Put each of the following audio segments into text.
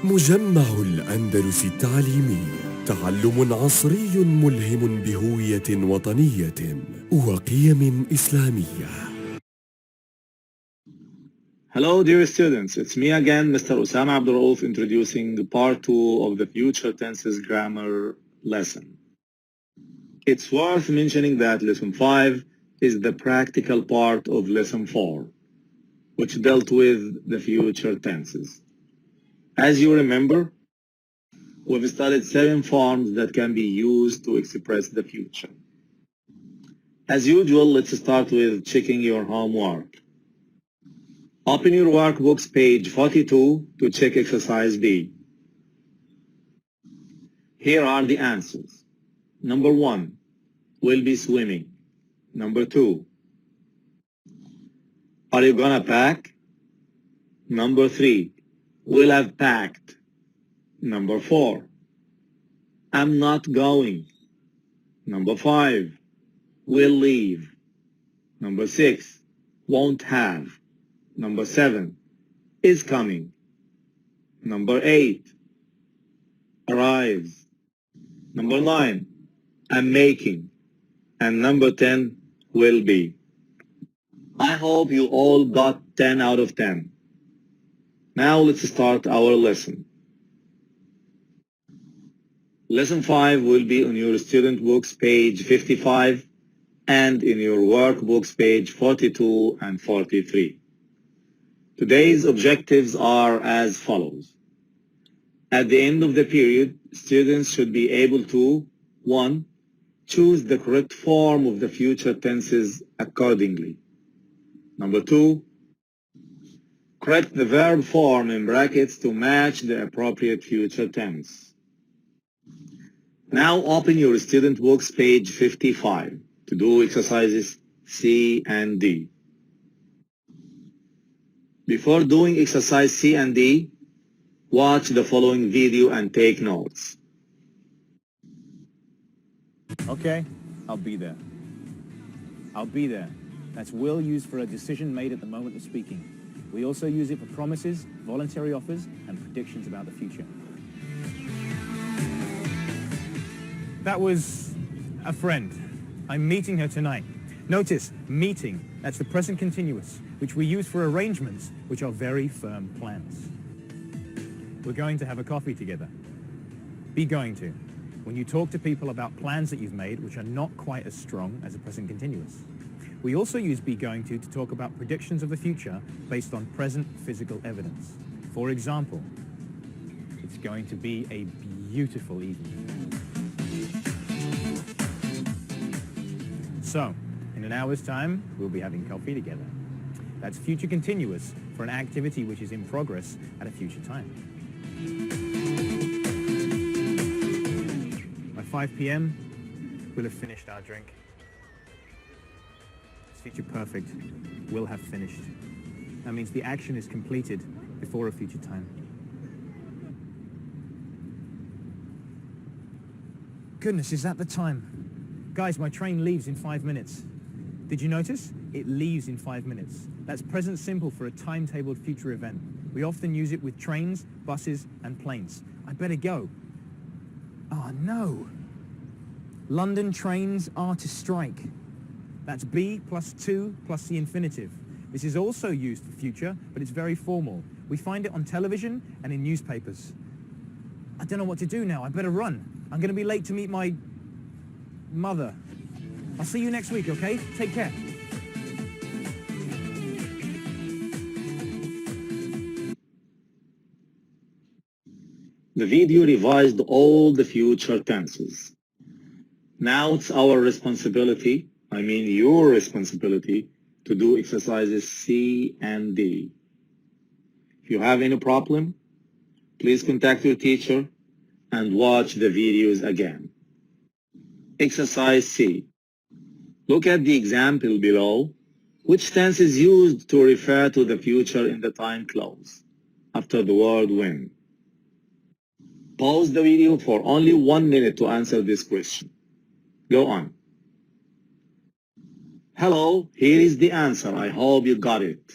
مجمع الأندلس التعليمي، تعلم عصري ملهم بهوية وطنية وقيم إسلامية. Hello dear students, it's me again, Mr. Osama Abdurrauf, introducing part 2 of the future tenses grammar lesson. It's worth mentioning that lesson 5 is the practical part of lesson 4, which dealt with the future tenses. As you remember, we've studied 7 forms that can be used to express the future. As usual, let's start with checking your homework. Open your workbooks page 42 to check exercise B. Here are the answers. Number 1, we'll be swimming. Number 2, are you gonna pack? Number 3, we'll have packed. Number 4, I'm not going. Number 5, we'll leave. Number 6, won't have. Number 7, is coming. Number 8, arrives. Number 9, I'm making. And number 10, will be. I hope you all got 10 out of 10. Now let's start our lesson. Lesson 5 will be on your student books page 55 and in your workbooks page 42 and 43. Today's objectives are as follows. At the end of the period, students should be able to 1. Choose the correct form of the future tenses accordingly. Number 2. Correct the verb form in brackets to match the appropriate future tense. Now open your student books page 55 to do exercises C and D. Before doing exercise C and D, watch the following video and take notes. Okay, I'll be there. I'll be there. That's will used for a decision made at the moment of speaking. We also use it for promises, voluntary offers, and predictions about the future. That was a friend. I'm meeting her tonight. Notice, meeting, that's the present continuous, which we use for arrangements, which are very firm plans. We're going to have a coffee together. Be going to. When you talk to people about plans that you've made, which are not quite as strong as a present continuous. We also use be going to talk about predictions of the future based on present physical evidence. For example, it's going to be a beautiful evening. So, in an hour's time, we'll be having coffee together. That's future continuous for an activity which is in progress at a future time. By 5 p.m., we'll have finished our drink. It's future perfect. We'll have finished. That means the action is completed before a future time. Goodness, is that the time? Guys, my train leaves in 5 minutes. Did you notice? It leaves in 5 minutes. That's present simple for a timetabled future event. We often use it with trains, buses, and planes. I better go. Oh no. London trains are to strike. That's be plus to plus the infinitive. This is also used for future, but it's very formal. We find it on television and in newspapers. I don't know what to do now. I better run. I'm going to be late to meet my mother. I'll see you next week, okay? Take care. The video revised all the future tenses. Now it's our responsibility, your responsibility, to do exercises C and D. If you have any problem, please contact your teacher and watch the videos again. Exercise C. Look at the example below. Which tense is used to refer to the future in the time clause after the word when? Pause the video for only 1 minute to answer this question. Go on. Hello, here is the answer. I hope you got it.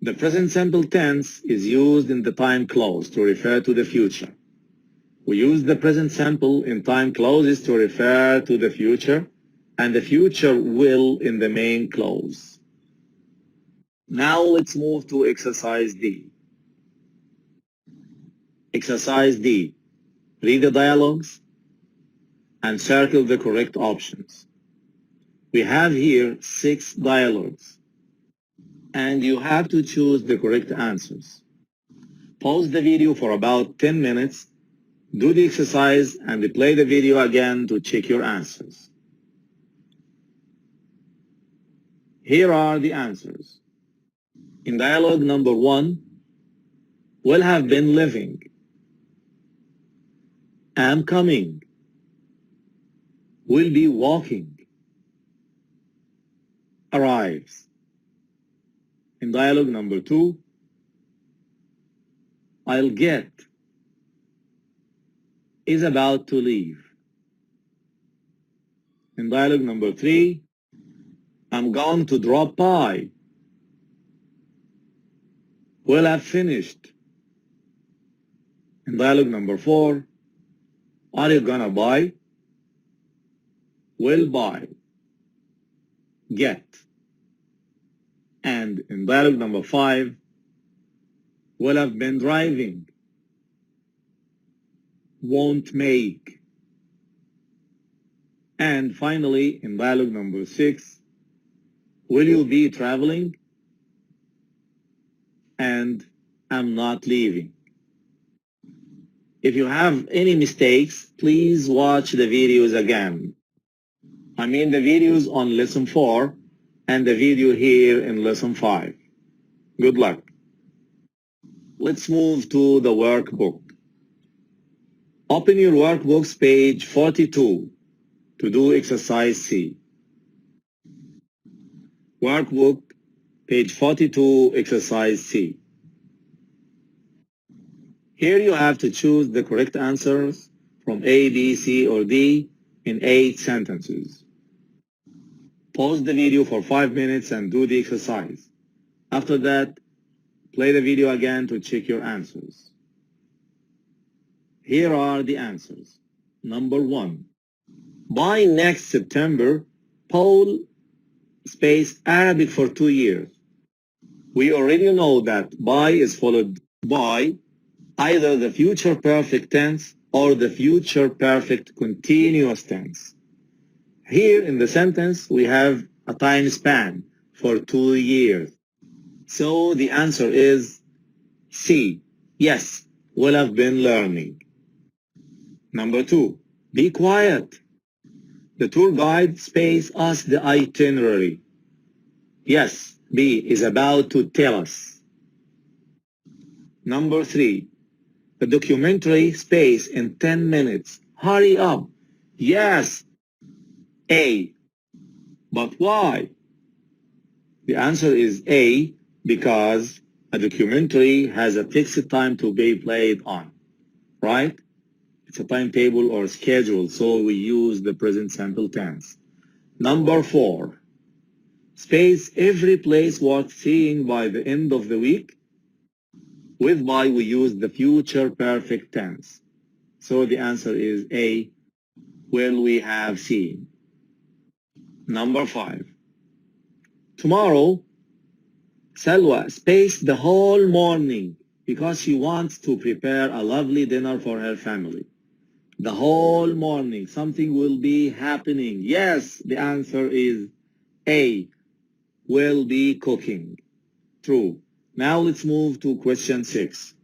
The present simple tense is used in the time clause to refer to the future. We use the present simple in time clauses to refer to the future, and the future will in the main clause. Now let's move to exercise D. Exercise D. Read the dialogues and circle the correct options. We have here 6 dialogues, and you have to choose the correct answers. Pause the video for about 10 minutes, do the exercise, and play the video again to check your answers. Here are the answers. In dialogue number 1, will have been living, am coming, will be walking, arrives. In dialogue number 2, I'll get, is about to leave. In dialogue number 3, I'm going to drop by, will have finished. In dialogue number 4, are you gonna buy, will buy, get. And in dialogue number 5, will have been driving, won't make. And finally, in dialogue number 6, will you be traveling, and I'm not leaving. If you have any mistakes, please watch the videos again. I mean the videos on lesson 4 and the video here in lesson 5. Good luck. Let's move to the workbook. Open your workbooks page 42 to do exercise C. Workbook page 42, exercise C. Here you have to choose the correct answers from A, B, C, or D in 8 sentences. Pause the video for 5 minutes and do the exercise. After that, play the video again to check your answers. Here are the answers. Number 1. By next September, Paul space Arabic for 2 years. We already know that by is followed by either the future perfect tense or the future perfect continuous tense. Here in the sentence we have a time span for 2 years. So the answer is C. Yes, will have been learning. Number 2. Be quiet. The tour guide space asked the itinerary. Yes, B is about to tell us. Number 3. The documentary space in 10 minutes. Hurry up. Yes. A. But why? The answer is A, because a documentary has a fixed time to be played on, right? It's a timetable or schedule, so we use the present simple tense. Number 4. Space every place worth seeing by the end of the week. With by we use the future perfect tense. So the answer is A, will we have seen. Number 5. Tomorrow, Salwa spaced the whole morning because she wants to prepare a lovely dinner for her family. The whole morning, something will be happening. Yes, the answer is A, will be cooking. True. Now let's move to question 6.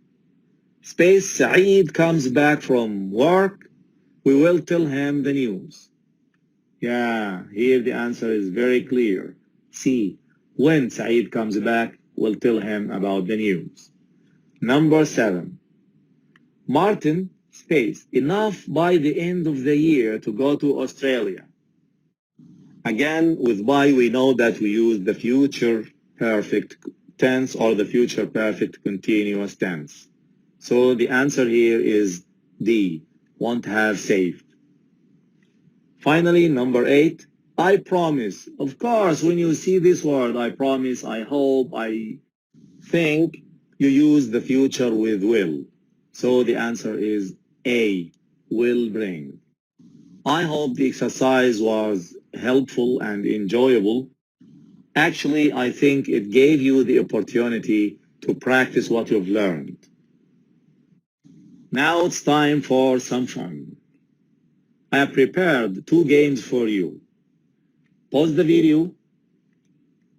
Space Saeed comes back from work. We will tell him the news. Yeah, here the answer is very clear. C. When Saeed comes back, we'll tell him about the news. Number 7. Martin space enough by the end of the year to go to Australia. Again, with by we know that we use the future perfect tense or the future perfect continuous tense. So the answer here is D, won't have saved. Finally, number 8, I promise. Of course, when you see this word, I promise, I hope, I think you use the future with will. So the answer is A, will bring. I hope the exercise was helpful and enjoyable. Actually, I think it gave you the opportunity to practice what you've learned. Now it's time for some fun. I have prepared 2 games for you. Pause the video,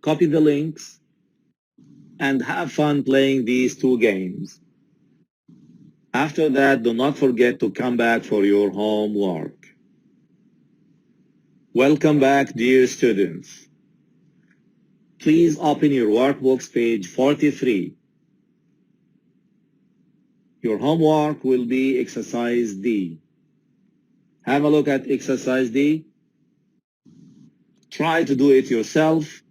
copy the links, and have fun playing these 2 games. After that, do not forget to come back for your homework. Welcome back, dear students. Please open your workbooks, page 43. Your homework will be exercise D. Have a look at exercise D. Try to do it yourself,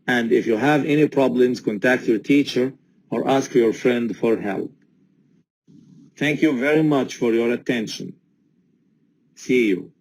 and if you have any problems, contact your teacher or ask your friend for help. Thank you very much for your attention. See you.